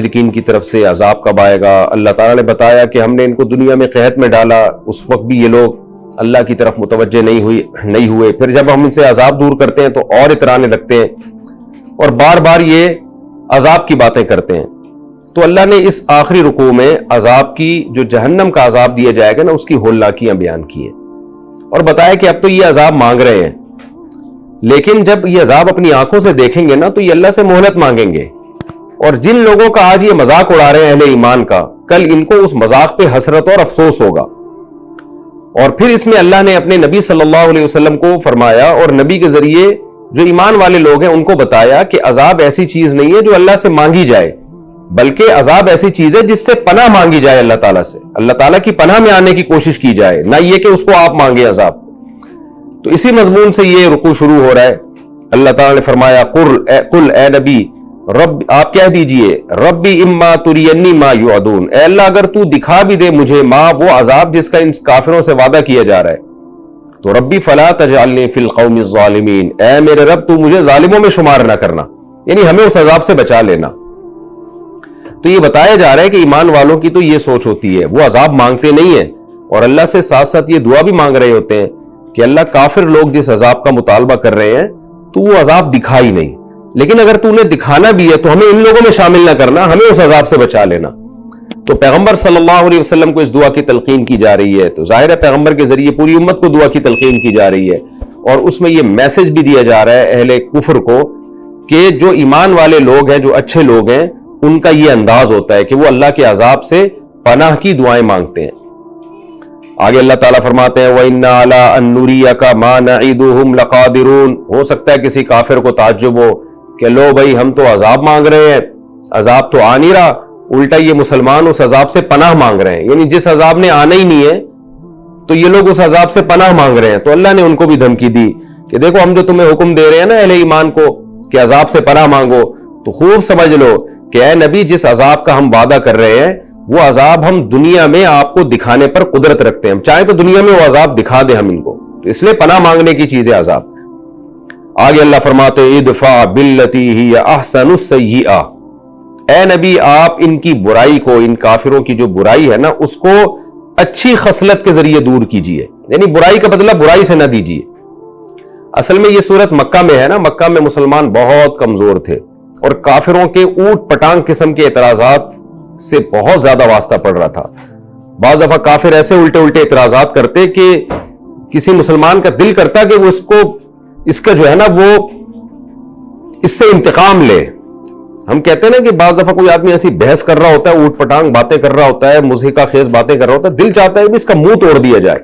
مشرکین کی طرف سے عذاب کب آئے گا. اللہ تعالیٰ نے بتایا کہ ہم نے ان کو دنیا میں قحط میں ڈالا, اس وقت بھی یہ لوگ اللہ کی طرف متوجہ نہیں ہوئے. پھر جب ہم ان سے عذاب دور کرتے ہیں تو اور اترانے لگتے ہیں اور بار بار یہ عذاب کی باتیں کرتے ہیں. تو اللہ نے اس آخری رکوع میں عذاب کی, جو جہنم کا عذاب دیا جائے گا نا, اس کی ہولناکیاں بیان کی ہیں اور بتایا کہ اب تو یہ عذاب مانگ رہے ہیں, لیکن جب یہ عذاب اپنی آنکھوں سے دیکھیں گے نا تو یہ اللہ سے مہلت مانگیں گے. اور جن لوگوں کا آج یہ مذاق اڑا رہے ہیں اہل ایمان کا, کل ان کو اس مذاق پہ حسرت اور افسوس ہوگا. اور پھر اس میں اللہ نے اپنے نبی صلی اللہ علیہ وسلم کو فرمایا اور نبی کے ذریعے جو ایمان والے لوگ ہیں ان کو بتایا کہ عذاب ایسی چیز نہیں ہے جو اللہ سے مانگی جائے, بلکہ عذاب ایسی چیز ہے جس سے پناہ مانگی جائے اللہ تعالیٰ سے, اللہ تعالیٰ کی پناہ میں آنے کی کوشش کی جائے, نہ یہ کہ اس کو آپ مانگیں عذاب. تو اسی مضمون سے یہ رکوع شروع ہو رہا ہے. اللہ تعالیٰ نے فرمایا قل اے نبی, رب آپ کہہ دیجئے, ربی اما ترینی ما یوعدون, اے اللہ اگر تو دکھا بھی دے مجھے ما وہ عذاب جس کا ان کافروں سے وعدہ کیا جا رہا ہے, تو ربی فلا تجعلنی فی القوم الظالمین, اے میرے رب تو مجھے ظالموں میں شمار نہ کرنا, یعنی ہمیں اس عذاب سے بچا لینا. تو یہ بتایا جا رہا ہے کہ ایمان والوں کی تو یہ سوچ ہوتی ہے, وہ عذاب مانگتے نہیں ہیں اور اللہ سے ساتھ ساتھ یہ دعا بھی مانگ رہے ہوتے ہیں کہ اللہ کافر لوگ جس عذاب کا مطالبہ کر رہے ہیں تو وہ عذاب دکھا ہی نہیں, لیکن اگر تو نے دکھانا بھی ہے تو ہمیں ان لوگوں میں شامل نہ کرنا, ہمیں اس عذاب سے بچا لینا. تو پیغمبر صلی اللہ علیہ وسلم کو اس دعا کی تلقین کی جا رہی ہے, تو ظاہر ہے پیغمبر کے ذریعے پوری امت کو دعا کی تلقین کی جا رہی ہے, اور اس میں یہ میسج بھی دیا جا رہا ہے اہل کفر کو کہ جو ایمان والے لوگ ہیں, جو اچھے لوگ ہیں, ان کا یہ انداز ہوتا ہے کہ وہ اللہ کے عذاب سے پناہ کی دعائیں مانگتے ہیں. آگے اللہ تعالیٰ فرماتے ہیں وَإِنَّا عَلَىٰ أَن نُّرِيَكَ مَا نَعِدُهُمْ لَقَادِرُونَ. ہو سکتا ہے کسی کافر کو تعجب ہو کہ لو بھائی ہم تو عذاب مانگ رہے ہیں, عذاب تو آ نہیں رہا, الٹا یہ مسلمان اس عذاب سے پناہ مانگ رہے ہیں, یعنی جس عذاب نے آنا ہی نہیں ہے تو یہ لوگ اس عذاب سے پناہ مانگ رہے ہیں. تو اللہ نے ان کو بھی دھمکی دی کہ دیکھو ہم جو تمہیں حکم دے رہے ہیں نا اہل ایمان کو کہ عذاب سے پناہ مانگو, تو خوب سمجھ لو کہ اے نبی جس عذاب کا ہم وعدہ کر رہے ہیں وہ عذاب ہم دنیا میں آپ کو دکھانے پر قدرت رکھتے ہیں, ہم چاہیں تو دنیا میں وہ عذاب دکھا دیں ہم ان کو, تو اس لیے پناہ مانگنے کی چیز ہے عذاب. آگے اللہ فرماتے ہیں ادفع باللتی ہی احسن السیئہ, اے نبی آپ ان کی برائی کو, ان کافروں کی جو برائی ہے نا اس کو اچھی خصلت کے ذریعے دور کیجئے, یعنی برائی کا بدلہ برائی سے نہ دیجئے. اصل میں یہ صورت مکہ میں ہے نا, مکہ میں مسلمان بہت کمزور تھے اور کافروں کے اوٹ پٹانگ قسم کے اعتراضات سے بہت زیادہ واسطہ پڑ رہا تھا. بعض دفعہ کافر ایسے الٹے اعتراضات کرتے کہ کسی مسلمان کا دل کرتا کہ وہ اس کا جو ہے نا وہ اس سے انتقام لے. ہم کہتے ہیں نا کہ بعض دفعہ کوئی آدمی ایسی بحث کر رہا ہوتا ہے, اوٹ پٹانگ باتیں کر رہا ہوتا ہے, مضحکہ خیز باتیں کر رہا ہوتا ہے, دل چاہتا ہے کہ اس کا منہ توڑ دیا جائے.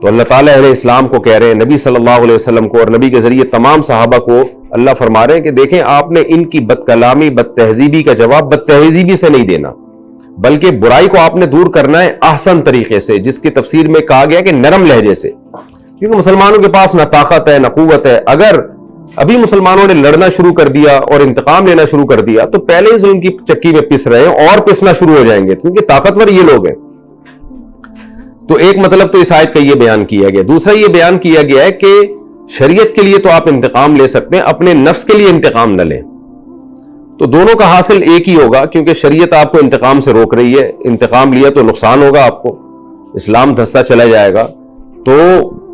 تو اللہ تعالیٰ اہل اسلام کو کہہ رہے ہیں, نبی صلی اللہ علیہ وسلم کو اور نبی کے ذریعے تمام صحابہ کو اللہ فرما رہے ہیں کہ دیکھیں آپ نے ان کی بد کلامی, بد تہذیبی کا جواب بد تہذیبی سے نہیں دینا, بلکہ برائی کو آپ نے دور کرنا ہے احسن طریقے سے, جس کی تفسیر میں کہا گیا کہ نرم لہجے سے, کیونکہ مسلمانوں کے پاس نہ طاقت ہے نہ قوت ہے. اگر ابھی مسلمانوں نے لڑنا شروع کر دیا اور انتقام لینا شروع کر دیا تو پہلے ہی ظلم کی چکی میں پس رہے ہیں اور پسنا شروع ہو جائیں گے, کیونکہ طاقتور یہ لوگ ہیں. تو ایک مطلب تو اس آیت کا یہ بیان کیا گیا. دوسرا یہ بیان کیا گیا ہے کہ شریعت کے لیے تو آپ انتقام لے سکتے ہیں, اپنے نفس کے لیے انتقام نہ لیں. تو دونوں کا حاصل ایک ہی ہوگا, کیونکہ شریعت آپ کو انتقام سے روک رہی ہے. انتقام لیا تو نقصان ہوگا آپ کو, اسلام دھستا چلا جائے گا. تو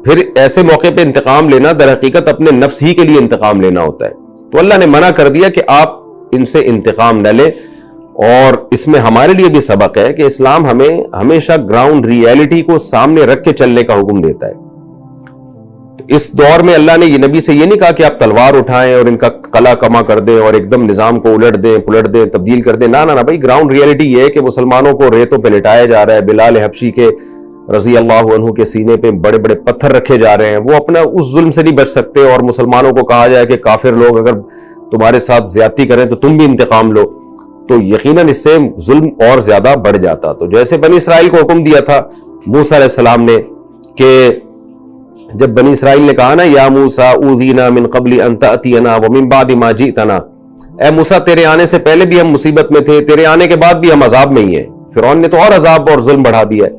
پھر ایسے موقع پہ انتقام لینا در حقیقت اپنے نفس ہی کے لیے انتقام لینا ہوتا ہے. تو اللہ نے منع کر دیا کہ آپ ان سے انتقام نہ لیں. اور اس میں ہمارے لیے بھی سبق ہے کہ اسلام ہمیں ہمیشہ گراؤنڈ ریئلٹی کو سامنے رکھ کے چلنے کا حکم دیتا ہے. تو اس دور میں اللہ نے یہ نبی سے یہ نہیں کہا کہ آپ تلوار اٹھائیں اور ان کا قلع کما کر دیں اور ایک دم نظام کو الٹ دیں, پلٹ دیں, تبدیل کر دیں. نہ بھائی, گراؤنڈ ریئلٹی یہ ہے کہ مسلمانوں کو ریتوں پہ لٹایا جا رہا ہے. بلال حبشی کے رضی اللہ عنہ کے سینے پہ بڑے بڑے پتھر رکھے جا رہے ہیں, وہ اپنا اس ظلم سے نہیں بچ سکتے. اور مسلمانوں کو کہا جائے کہ کافر لوگ اگر تمہارے ساتھ زیادتی کریں تو تم بھی انتقام لو, تو یقیناً اس سے ظلم اور زیادہ بڑھ جاتا. تو جیسے بنی اسرائیل کو حکم دیا تھا موسیٰ علیہ السلام نے کہ جب بنی اسرائیل نے کہا نا یا موسیٰ اوذینا من قبل ان تأتینا ومن بعد ما جئتنا, اے موسیٰ تیرے آنے سے پہلے بھی ہم مصیبت میں تھے, تیرے آنے کے بعد بھی ہم عذاب میں ہی ہیں. فرعون نے تو اور عذاب اور ظلم بڑھا دیا ہے.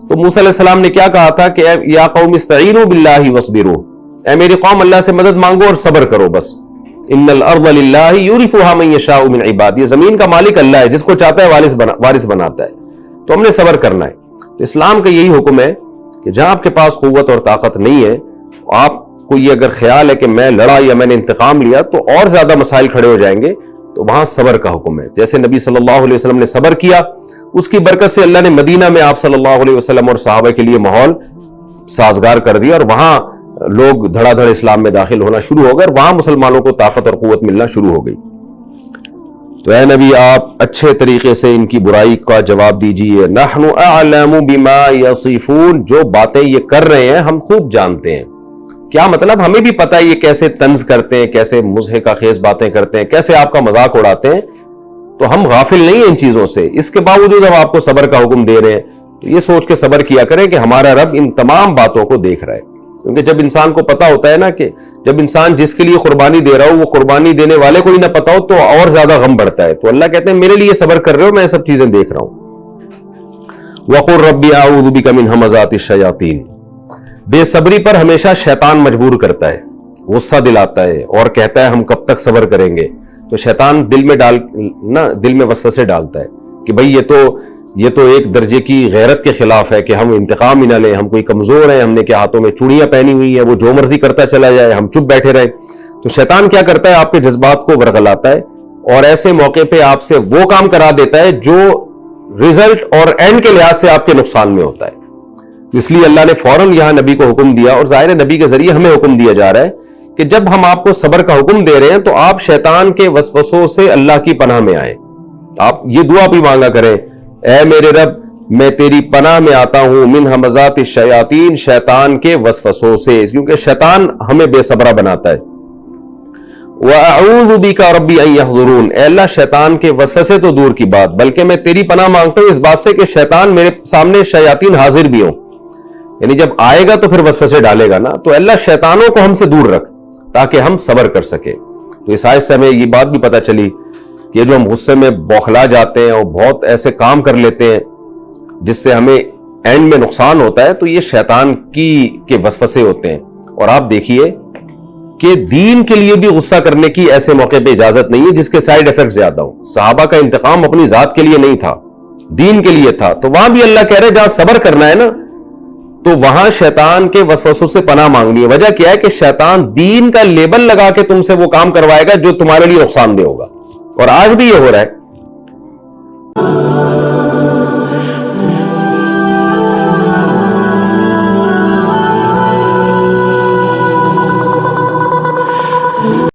تو موسیٰ علیہ السلام نے کیا کہا تھا کہ یا قوم استعینوا باللہ واصبروا, اے میری قوم اللہ سے مدد مانگو اور صبر کرو. بس ان الارض للہ یورثها من یشاء من عبادہ، یہ زمین کا مالک اللہ ہے، جس کو چاہتا ہے وارث بناتا ہے. تو ہم نے صبر کرنا ہے. تو اسلام کا یہی حکم ہے کہ جہاں آپ کے پاس قوت اور طاقت نہیں ہے، آپ کو یہ اگر خیال ہے کہ میں لڑا یا میں نے انتقام لیا تو اور زیادہ مسائل کھڑے ہو جائیں گے، تو وہاں صبر کا حکم ہے. جیسے نبی صلی اللہ علیہ وسلم نے صبر کیا، اس کی برکت سے اللہ نے مدینہ میں آپ صلی اللہ علیہ وسلم اور صحابہ کے لیے ماحول سازگار کر دیا، اور وہاں لوگ دھڑا دھڑ اسلام میں داخل ہونا شروع ہو گئے، اور وہاں مسلمانوں کو طاقت اور قوت ملنا شروع ہو گئی. تو اے نبی آپ اچھے طریقے سے ان کی برائی کا جواب دیجئے. نحن اعلم بما یصفون، جو باتیں یہ کر رہے ہیں ہم خوب جانتے ہیں. کیا مطلب؟ ہمیں بھی پتہ ہے یہ کیسے طنز کرتے ہیں، کیسے مضحک خیز باتیں کرتے ہیں، کیسے آپ کا مذاق اڑاتے ہیں. تو ہم غافل نہیں ہیں ان چیزوں سے. اس کے باوجود ہم آپ کو صبر کا حکم دے رہے ہیں، تو یہ سوچ کے صبر کیا کریں کہ ہمارا رب ان تمام باتوں کو دیکھ رہا ہے. کیونکہ جب انسان کو پتا ہوتا ہے نا کہ جب انسان جس کے لیے قربانی دے رہا ہو وہ قربانی دینے والے کو ہی نہ پتا ہو تو اور زیادہ غم بڑھتا ہے. تو اللہ کہتے ہیں میرے لیے صبر کر رہے ہو، میں یہ سب چیزیں دیکھ رہا ہوں. وَقُلْ رَبِّ أَعُوذُ بِكَ مِنْ هَمَزَاتِ الشَّيَاطِينِ، بے صبری پر ہمیشہ شیطان مجبور کرتا ہے، غصہ دلاتا ہے اور کہتا ہے ہم کب تک صبر کریں گے. تو شیطان دل میں وسوسے ڈالتا ہے کہ بھئی یہ تو ایک درجے کی غیرت کے خلاف ہے کہ ہم انتقام ہی نہ لیں، ہم کوئی کمزور ہیں، ہم نے کیا ہاتھوں میں چوڑیاں پہنی ہوئی ہیں، وہ جو مرضی کرتا چلا جائے، ہم چپ بیٹھے رہیں. تو شیطان کیا کرتا ہے؟ آپ کے جذبات کو ورغلاتا ہے اور ایسے موقع پہ آپ سے وہ کام کرا دیتا ہے جو رزلٹ اور اینڈ کے لحاظ سے آپ کے نقصان میں ہوتا ہے. اس لیے اللہ نے فوراً یہاں نبی کو حکم دیا، اور ظاہر نبی کے ذریعے ہمیں حکم دیا جا رہا ہے کہ جب ہم آپ کو صبر کا حکم دے رہے ہیں تو آپ شیطان کے وسوسوں سے اللہ کی پناہ میں آئیں. آپ یہ دعا بھی مانگا کریں، اے میرے رب میں تیری پناہ میں آتا ہوں من ہمزات الشیاطین، شیطان کے وسوسوں سے، کیونکہ شیطان ہمیں بے صبرہ بناتا ہے. وَأَعُوذُ بِكَ رَبِّ أَن يَحْضُرُونَ، اے اللہ شیطان کے وسوسے تو دور کی بات، بلکہ میں تیری پناہ مانگتا ہوں اس بات سے کہ شیطان میرے سامنے شیاطین حاضر بھی ہوں. یعنی جب آئے گا تو پھر وسوسے ڈالے گا نا، تو اللہ شیطانوں کو ہم سے دور رکھ تاکہ ہم صبر کر سکیں. تو اس آیت سے ہمیں یہ بات بھی پتہ چلی کہ جو ہم غصے میں بوکھلا جاتے ہیں اور بہت ایسے کام کر لیتے ہیں جس سے ہمیں اینڈ میں نقصان ہوتا ہے، تو یہ شیطان کے وسوسے ہوتے ہیں. اور آپ دیکھیے کہ دین کے لیے بھی غصہ کرنے کی ایسے موقع پہ اجازت نہیں ہے جس کے سائیڈ ایفیکٹ زیادہ ہوں. صحابہ کا انتقام اپنی ذات کے لیے نہیں تھا، دین کے لیے تھا. تو وہاں بھی اللہ کہہ رہے جہاں صبر کرنا ہے نا، تو وہاں شیطان کے وسوسوں سے پناہ مانگنی ہے. وجہ کیا ہے کہ شیطان دین کا لیبل لگا کے تم سے وہ کام کروائے گا جو تمہارے لیے نقصان دہ ہوگا، اور آج بھی یہ ہو رہا ہے.